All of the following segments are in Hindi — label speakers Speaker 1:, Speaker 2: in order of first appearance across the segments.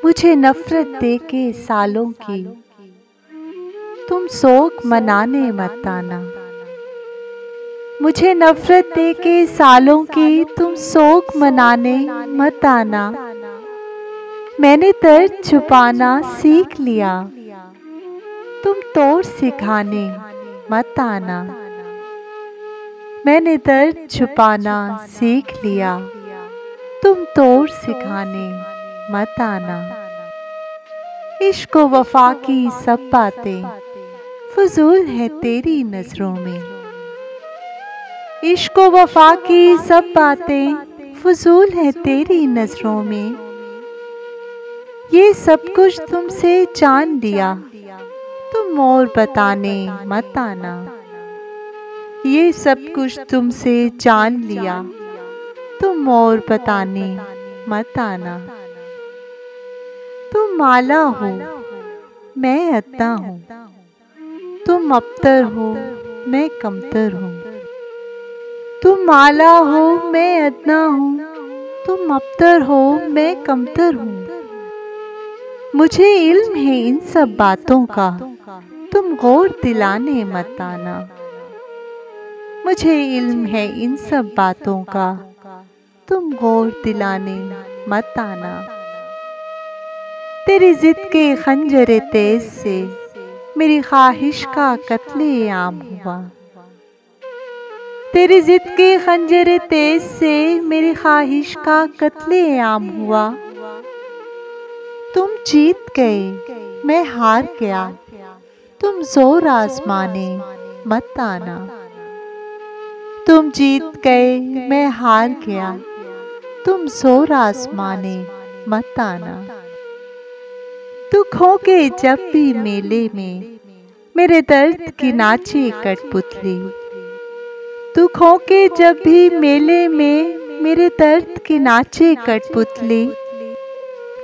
Speaker 1: मुझे नफरत देके सालों की तुम शोक मनाने मत आना। मुझे नफरत देके सालों की तुम शोक मनाने मत आना। मैंने दर्द छुपाना सीख लिया, तुम तोड़ सिखाने मत आना। मैंने दर्द छुपाना सीख लिया, तुम तोड़ सिखाने मत आना। इश्क व वफा की सब बातें फजूल है तेरी नजरों में। इश्क व वफा की सब बातें फजूल है तेरी नजरों में। ये सब कुछ तुमसे जान लिया, तुम और बताने मत आना। ये सब कुछ तुमसे जान लिया, तुम और बताने मत आना। तुम माला हो मैं अद्दा हूँ, तुम अबतर हो मैं कमतर हूँ। तुम माला हो मैं अदना हूँ, तुम अबतर हो मैं कमतर हूँ। मुझे इल्म है इन सब बातों का, तुम गौर दिलाने मत आना। मुझे इल्म है इन सब बातों का, तुम गौर दिलाने मत आना। तेरी जिद के खंजरे तेज से मेरी ख्वाहिश का कत्ले आम हुआ। तेरी जिद के खंजरे तेज से मेरी ख्वाहिश का कत्ले आम हुआ। तुम जीत गए मैं हार गया, तुम जोर आजमाने मत आना। तुम जीत गए मैं हार गया, तुम जोर आजमाने मत आना। दुखों के जब भी मेले में मेरे दर्द की नाचे कठपुतली। दुखों के जब भी मेले में मेरे दर्द की नाचे कठपुतली।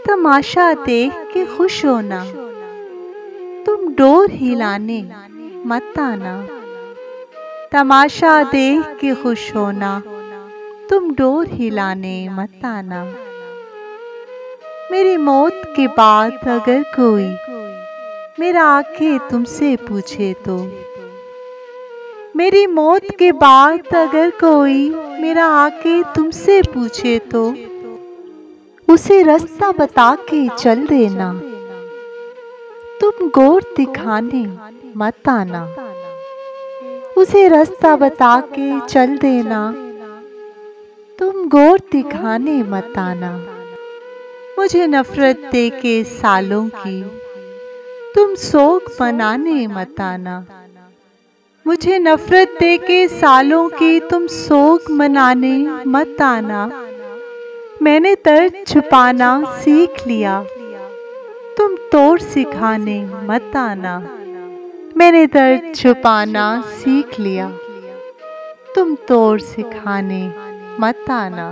Speaker 1: तमाशा देख के खुश होना, तुम डोर हिलाने मत आना। तमाशा देख के खुश होना, तुम डोर हिलाने मत आना। मेरी मौत के बाद अगर कोई मेरा आके तुमसे पूछे तो। मेरी मौत के बाद अगर कोई मेरा आके तुमसे पूछे तो। उसे रास्ता बता के चल देना, तुम गौर दिखाने मत आना। उसे रास्ता बता के चल देना, तुम गौर दिखाने मत आना। मुझे नफरत देके सालों की तुम शोक मनाने मत आना। मुझे नफरत देके सालों की तुम शोक मनाने मत आना। मैंने दर्द छुपाना सीख लिया, तुम तोड़ सिखाने मत आना। मैंने दर्द छुपाना सीख लिया, तुम तोड़ सिखाने मत आना।